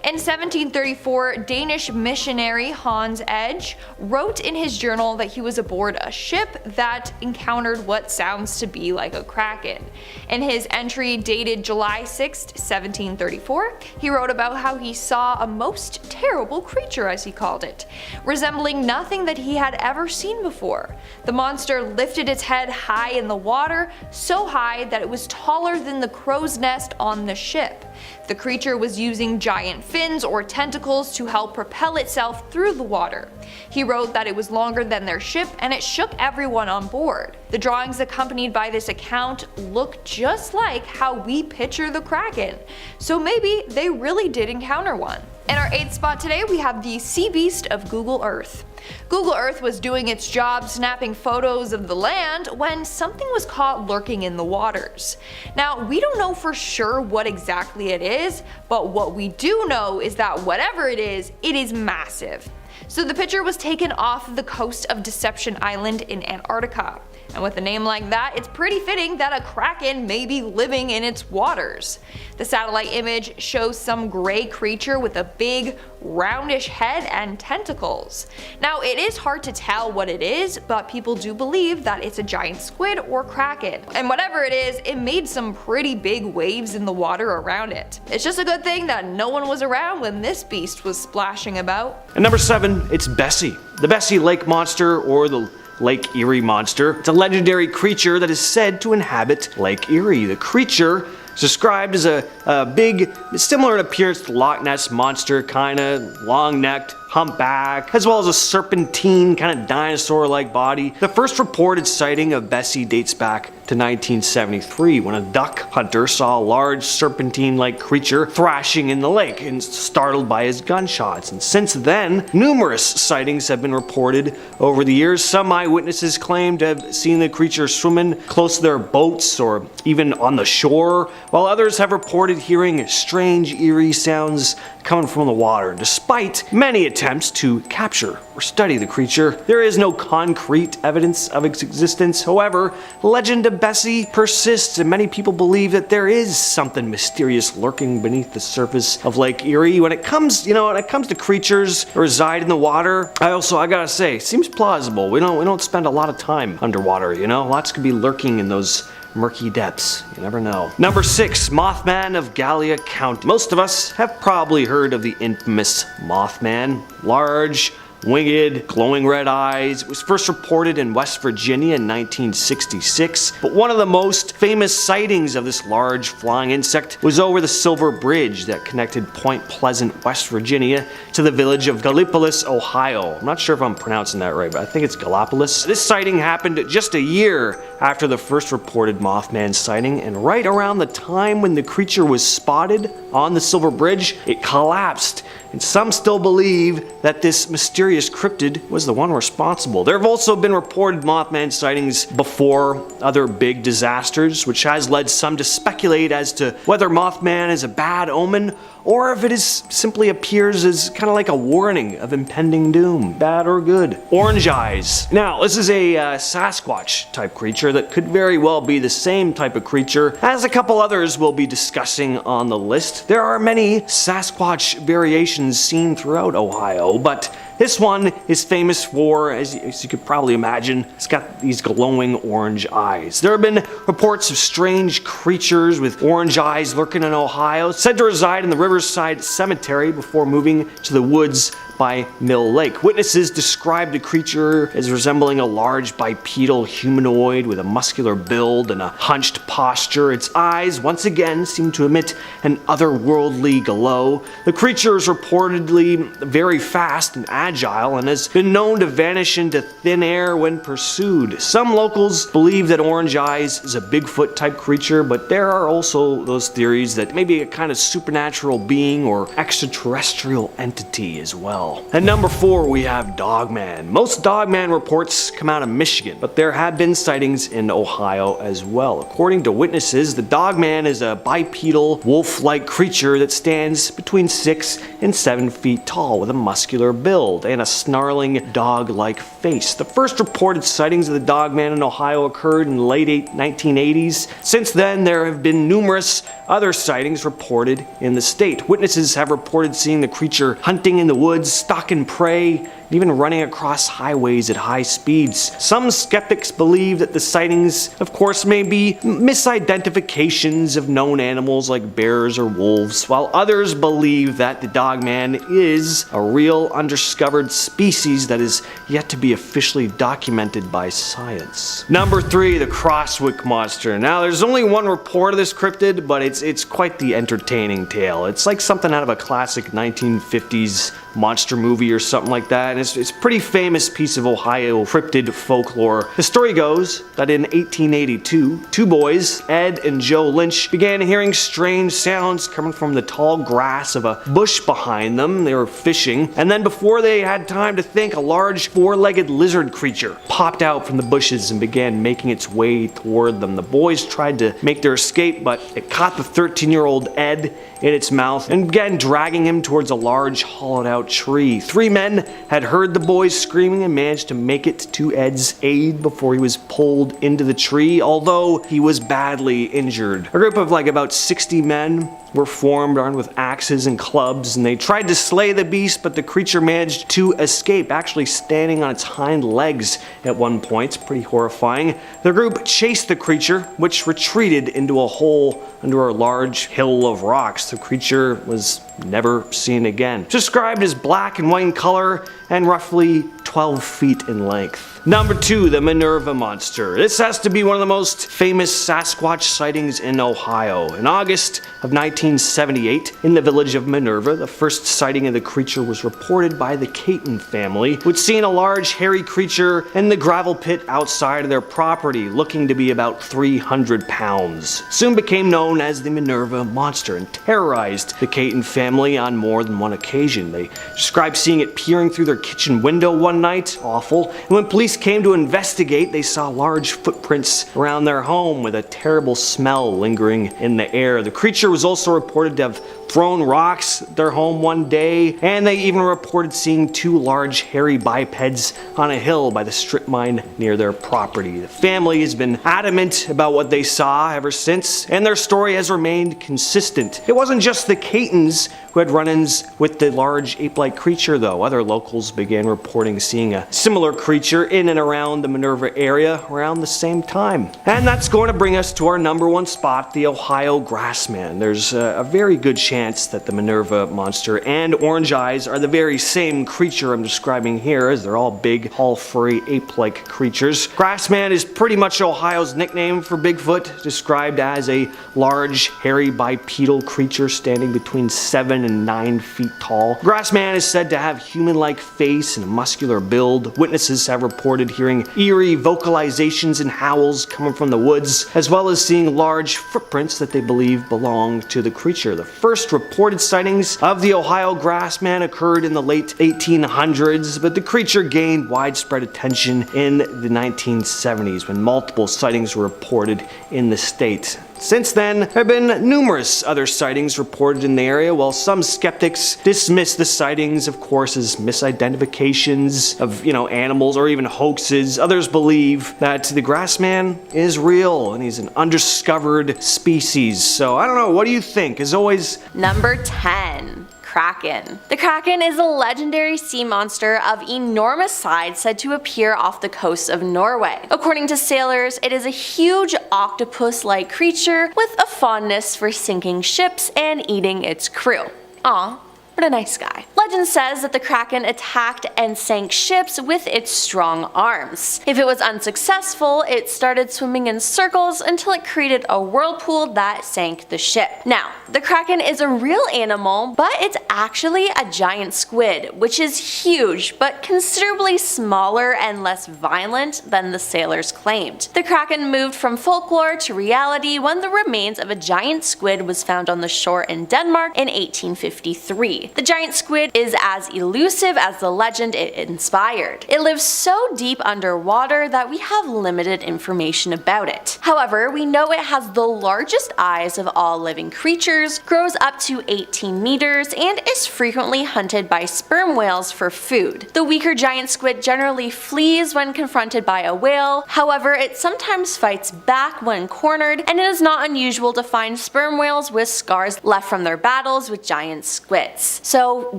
J: In 1734, Danish missionary Hans Edge wrote in his journal that he was aboard a ship that encountered what sounds to be like a kraken. In his entry dated July 6, 1734, he wrote about how he saw a most terrible creature, as he called it, resembling nothing that he had ever seen before. The monster lifted its head high in the water, so high that it was taller than the crow's nest on the ship. The creature was using giant fins or tentacles to help propel itself through the water. He wrote that it was longer than their ship and it shook everyone on board. The drawings accompanied by this account look just like how we picture the Kraken, so maybe they really did encounter one. In our 8th spot today, we have the sea beast of Google Earth. Google Earth was doing its job snapping photos of the land when something was caught lurking in the waters. Now, we don't know for sure what exactly it is, but what we do know is that whatever it is massive. So the picture was taken off the coast of Deception Island in Antarctica. And with a name like that, it's pretty fitting that a kraken may be living in its waters. The satellite image shows some gray creature with a big, roundish head and tentacles. Now, it is hard to tell what it is, but people do believe that it's a giant squid or kraken. And whatever it is, it made some pretty big waves in the water around it. It's just a good thing that no one was around when this beast was splashing about.
I: At number 7, it's Bessie. The Bessie Lake Monster, or the Lake Erie Monster. It's a legendary creature that is said to inhabit Lake Erie. The creature is described as a big, similar in appearance to Loch Ness Monster, kinda long-necked, humpback, as well as a serpentine, kind of dinosaur-like body. The first reported sighting of Bessie dates back to 1973 when a duck hunter saw a large serpentine-like creature thrashing in the lake and startled by his gunshots. And since then, numerous sightings have been reported over the years. Some eyewitnesses claim to have seen the creature swimming close to their boats or even on the shore, while others have reported hearing strange, eerie sounds coming from the water. Despite many attempts to capture or study the creature, there is no concrete evidence of its existence. However, the legend of Bessie persists, and many people believe that there is something mysterious lurking beneath the surface of Lake Erie. When it comes to creatures that reside in the water, I gotta say, it seems plausible. We don't spend a lot of time underwater, Lots could be lurking in those murky depths. You never know. Number 6, Mothman of Gallia County. Most of us have probably heard of the infamous Mothman. Large, winged, glowing red eyes. It was first reported in West Virginia in 1966, but one of the most famous sightings of this large flying insect was over the Silver Bridge that connected Point Pleasant, West Virginia to the village of Gallipolis, Ohio. I'm not sure if I'm pronouncing that right, but I think it's Gallipolis. This sighting happened just a year after the first reported Mothman sighting, and right around the time when the creature was spotted on the Silver Bridge, it collapsed. And some still believe that this mysterious cryptid was the one responsible. There have also been reported Mothman sightings before other big disasters, which has led some to speculate as to whether Mothman is a bad omen or if it simply appears as kind of like a warning of impending doom, bad or good. Orange eyes. Now, this is a Sasquatch type creature that could very well be the same type of creature as a couple others we'll be discussing on the list. There are many Sasquatch variations seen throughout Ohio, but this one is famous for, as you could probably imagine, it's got these glowing orange eyes. There have been reports of strange creatures with orange eyes lurking in Ohio, said to reside in the Riverside Cemetery before moving to the woods by Mill Lake. Witnesses described the creature as resembling a large bipedal humanoid with a muscular build and a hunched posture. Its eyes, once again, seem to emit an otherworldly glow. The creature is reportedly very fast and agile and has been known to vanish into thin air when pursued. Some locals believe that Orange Eyes is a Bigfoot type creature, but there are also those theories that maybe a kind of supernatural being or extraterrestrial entity as well. At number 4, we have Dogman. Most Dogman reports come out of Michigan, but there have been sightings in Ohio as well. According to witnesses, the Dogman is a bipedal, wolf-like creature that stands between 6 and 7 feet tall with a muscular build and a snarling dog-like face. The first reported sightings of the Dogman in Ohio occurred in the late 1980s. Since then, there have been numerous other sightings reported in the state. Witnesses have reported seeing the creature hunting in the woods, stalking prey, even running across highways at high speeds. Some skeptics believe that the sightings, of course, may be misidentifications of known animals like bears or wolves, while others believe that the Dogman is a real undiscovered species that is yet to be officially documented by science. Number 3, the Crosswick Monster. Now, there's only one report of this cryptid, but it's quite the entertaining tale. It's like something out of a classic 1950s monster movie or something like that. And it's a pretty famous piece of Ohio cryptid folklore. The story goes that in 1882, two boys, Ed and Joe Lynch, began hearing strange sounds coming from the tall grass of a bush behind them. They were fishing, and then before they had time to think, a large four-legged lizard creature popped out from the bushes and began making its way toward them. The boys tried to make their escape, but it caught the 13-year-old Ed in its mouth and began dragging him towards a large hollowed-out tree. 3 men had heard the boys screaming and managed to make it to Ed's aid before he was pulled into the tree, although he was badly injured. A group of about 60 men were formed, armed with axes and clubs, and they tried to slay the beast, but the creature managed to escape, actually standing on its hind legs at one point. It's pretty horrifying. The group chased the creature, which retreated into a hole under a large hill of rocks. The creature was never seen again. Described as black and white in color and roughly 12 feet in length. Number 2, the Minerva Monster. This has to be one of the most famous Sasquatch sightings in Ohio. In August of 1978, in the village of Minerva, the first sighting of the creature was reported by the Caton family, who'd seen a large hairy creature in the gravel pit outside of their property, looking to be about 300 pounds. Soon became known as the Minerva Monster and terrorized the Caton family on more than one occasion. They described seeing it peering through their kitchen window one night. Awful. And when police came to investigate, they saw large footprints around their home with a terrible smell lingering in the air. The creature was also reported to have thrown rocks at their home one day, and they even reported seeing 2 large hairy bipeds on a hill by the strip mine near their property. The family has been adamant about what they saw ever since, and their story has remained consistent. It wasn't just the Catons who had run-ins with the large ape-like creature, though. Other locals began reporting seeing a similar creature in and around the Minerva area around the same time. And that's going to bring us to our number 1 spot, the Ohio Grassman. There's a very good chance that the Minerva Monster and Orange Eyes are the very same creature I'm describing here, as they're all big, all furry, ape-like creatures. Grassman is pretty much Ohio's nickname for Bigfoot, described as a large, hairy, bipedal creature standing between 7 and 9 feet tall. Grassman is said to have human-like face and a muscular build. Witnesses have reported hearing eerie vocalizations and howls coming from the woods, as well as seeing large footprints that they believe belong to the creature. The first reported sightings of the Ohio Grassman occurred in the late 1800s, but the creature gained widespread attention in the 1970s when multiple sightings were reported in the state. Since then, there have been numerous other sightings reported in the area, while some skeptics dismiss the sightings, of course, as misidentifications of, animals or even hoaxes. Others believe that the Grassman is real and he's an undiscovered species. So, I don't know, what do you think? As always,
B: Number 10. Kraken. The Kraken is a legendary sea monster of enormous size said to appear off the coast of Norway. According to sailors, it is a huge octopus-like creature with a fondness for sinking ships and eating its crew. Aw, but a nice guy. Legend says that the Kraken attacked and sank ships with its strong arms. If it was unsuccessful, it started swimming in circles until it created a whirlpool that sank the ship. Now, the Kraken is a real animal, but it's actually a giant squid, which is huge, but considerably smaller and less violent than the sailors claimed. The Kraken moved from folklore to reality when the remains of a giant squid was found on the shore in Denmark in 1853. The giant squid is as elusive as the legend it inspired. It lives so deep underwater that we have limited information about it. However, we know it has the largest eyes of all living creatures, grows up to 18 meters, and is frequently hunted by sperm whales for food. The weaker giant squid generally flees when confronted by a whale, however it sometimes fights back when cornered, and it is not unusual to find sperm whales with scars left from their battles with giant squids. So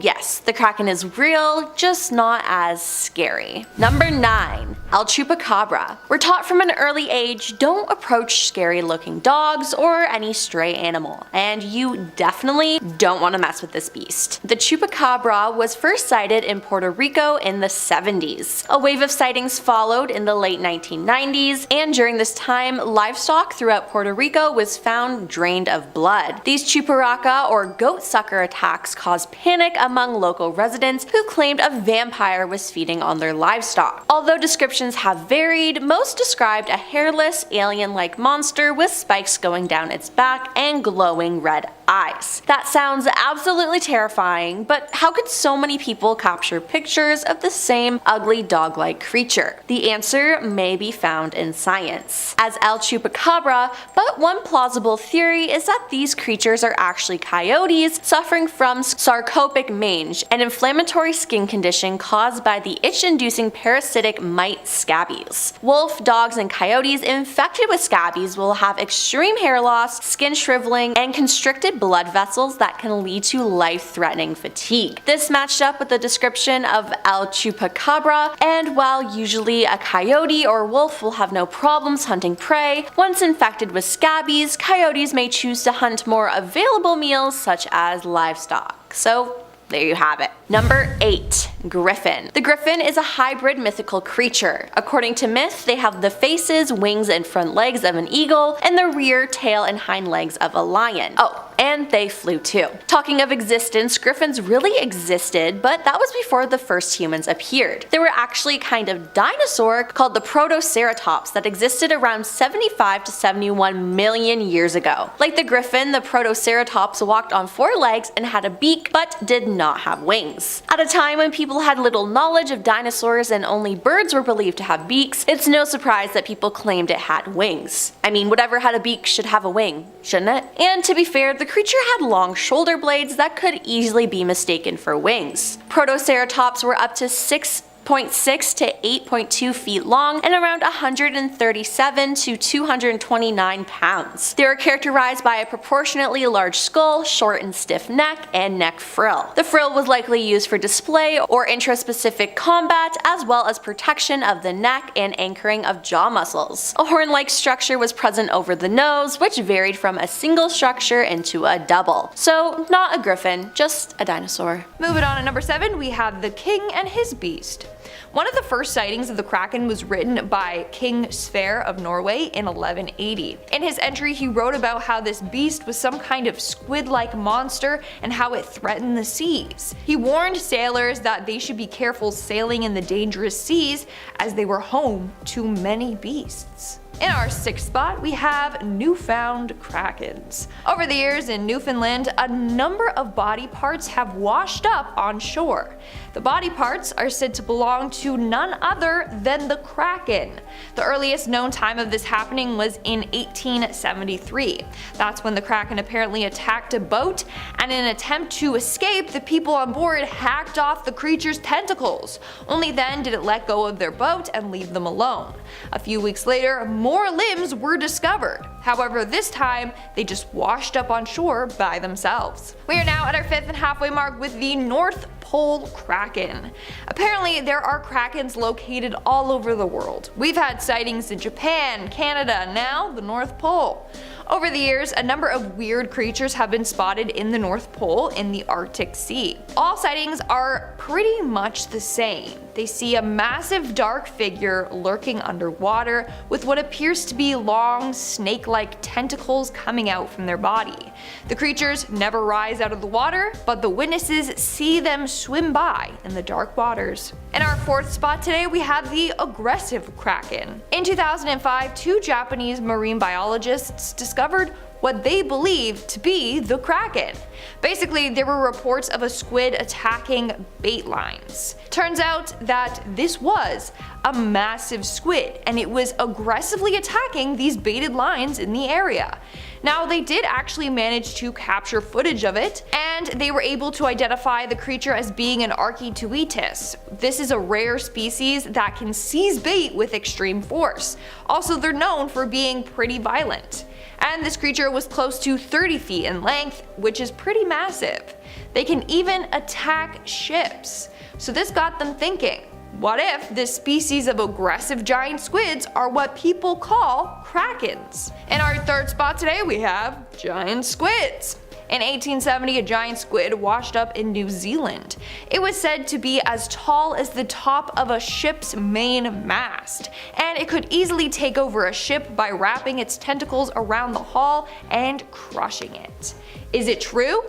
B: yes, the Kraken is real, just not as scary. Number 9. El Chupacabra. We're taught from an early age, don't approach scary looking dogs or any stray animal, and you definitely don't want to mess with this beast. The Chupacabra was first sighted in Puerto Rico in the 70s. A wave of sightings followed in the late 1990s, and during this time, livestock throughout Puerto Rico was found drained of blood. These chuparaca or goat sucker attacks caused panic among local residents who claimed a vampire was feeding on their livestock. Although descriptions have varied, most described a hairless, alien-like monster with spikes going down its back and glowing red eyes. That sounds absolutely terrifying, but how could so many people capture pictures of the same ugly dog-like creature? The answer may be found in science, as El Chupacabra, but one plausible theory is that these creatures are actually coyotes suffering from sarcopic mange, an inflammatory skin condition caused by the itch-inducing parasitic mite scabies. Wolf, dogs, and coyotes infected with scabies will have extreme hair loss, skin shriveling, and constricted blood vessels that can lead to life-threatening fatigue. This matched up with the description of El Chupacabra, and while usually a coyote or wolf will have no problems hunting prey, once infected with scabies, coyotes may choose to hunt more available meals such as livestock. So there you have it. Number 8. Griffin. The griffin is a hybrid mythical creature. According to myth, they have the faces, wings, and front legs of an eagle, and the rear, tail, and hind legs of a lion. Oh, and they flew too. Talking of existence, griffins really existed, but that was before the first humans appeared. They were actually a kind of dinosaur called the Protoceratops that existed around 75 to 71 million years ago. Like the griffin, the Protoceratops walked on 4 legs and had a beak, but did not have wings. At a time when people had little knowledge of dinosaurs and only birds were believed to have beaks, it's no surprise that people claimed it had wings. I mean, whatever had a beak should have a wing, shouldn't it? And to be fair, the creature had long shoulder blades that could easily be mistaken for wings. Protoceratops were up to 6.6 to 8.2 feet long and around 137 to 229 pounds. They were characterized by a proportionately large skull, short and stiff neck, and neck frill. The frill was likely used for display or intraspecific combat, as well as protection of the neck and anchoring of jaw muscles. A horn-like structure was present over the nose, which varied from a single structure into a double. So not a griffin, just a dinosaur.
J: Moving on to number 7, we have the King and his Beast. One of the first sightings of the Kraken was written by King Sverre of Norway in 1180. In his entry, he wrote about how this beast was some kind of squid-like monster and how it threatened the seas. He warned sailors that they should be careful sailing in the dangerous seas as they were home to many beasts. In our 6th spot, we have Newfound Krakens. Over the years in Newfoundland, a number of body parts have washed up on shore. The body parts are said to belong to none other than the Kraken. The earliest known time of this happening was in 1873. That's when the Kraken apparently attacked a boat, and in an attempt to escape, the people on board hacked off the creature's tentacles. Only then did it let go of their boat and leave them alone. A few weeks later, more limbs were discovered. However, this time, they just washed up on shore by themselves. We are now at our 5th and halfway mark with the North Pole Kraken. Apparently, there are krakens located all over the world. We've had sightings in Japan, Canada, now the North Pole. Over the years, a number of weird creatures have been spotted in the North Pole in the Arctic Sea. All sightings are pretty much the same. They see a massive dark figure lurking underwater with what appears to be long, snake-like tentacles coming out from their body. The creatures never rise out of the water, but the witnesses see them swim by in the dark waters. In our 4th spot today, we have the aggressive kraken. In 2005, 2 Japanese marine biologists discovered what they believed to be the kraken. Basically, there were reports of a squid attacking bait lines. Turns out that this was a massive squid, and it was aggressively attacking these baited lines in the area. Now, they did actually manage to capture footage of it, and they were able to identify the creature as being an Archituetus. This is a rare species that can seize bait with extreme force. Also, they're known for being pretty violent. And this creature was close to 30 feet in length, which is pretty massive. They can even attack ships. So this got them thinking, what if this species of aggressive giant squids are what people call krakens? In our 3rd spot today, we have giant squids. In 1870, a giant squid washed up in New Zealand. It was said to be as tall as the top of a ship's main mast, and it could easily take over a ship by wrapping its tentacles around the hull and crushing it. Is it true?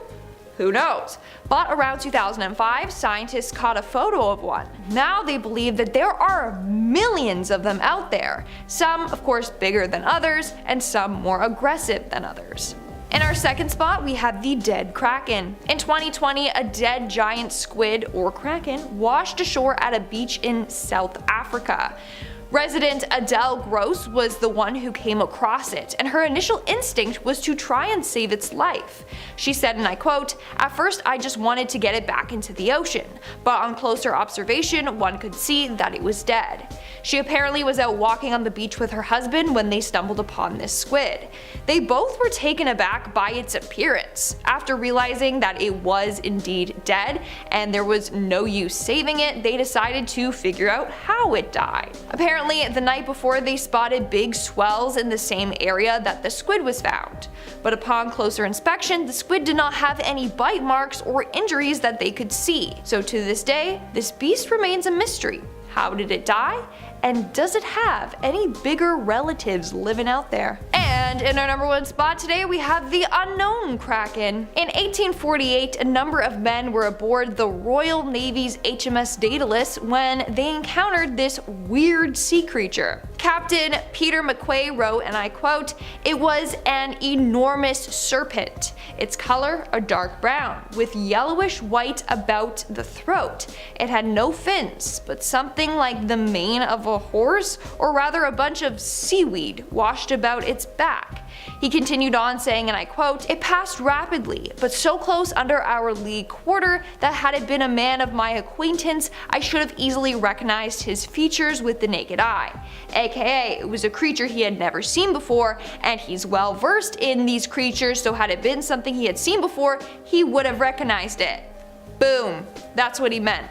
J: Who knows? But around 2005, scientists caught a photo of one. Now they believe that there are millions of them out there, some of course bigger than others, and some more aggressive than others. In our 2nd spot, we have the dead kraken. In 2020, a dead giant squid, or kraken, washed ashore at a beach in South Africa. Resident Adele Gross was the one who came across it, and her initial instinct was to try and save its life. She said, and I quote, "At first I just wanted to get it back into the ocean, but on closer observation one could see that it was dead." She apparently was out walking on the beach with her husband when they stumbled upon this squid. They both were taken aback by its appearance. After realizing that it was indeed dead and there was no use saving it, they decided to figure out how it died. Apparently, the night before they spotted big swells in the same area that the squid was found. But upon closer inspection, the squid did not have any bite marks or injuries that they could see. So to this day, this beast remains a mystery. How did it die? And does it have any bigger relatives living out there? And in our number 1 spot today, we have the unknown kraken. In 1848, a number of men were aboard the Royal Navy's HMS Daedalus when they encountered this weird sea creature. Captain Peter McQuay wrote, and I quote, "It was an enormous serpent. Its color a dark brown, with yellowish white about the throat. It had no fins, but something like the mane of a horse, or rather a bunch of seaweed washed about its back." He continued on saying, and I quote, "It passed rapidly, but so close under our lee quarter that had it been a man of my acquaintance, I should have easily recognized his features with the naked eye. AKA, it was a creature he had never seen before, and he's well versed in these creatures, so had it been something he had seen before, he would have recognized it." Boom. That's what he meant.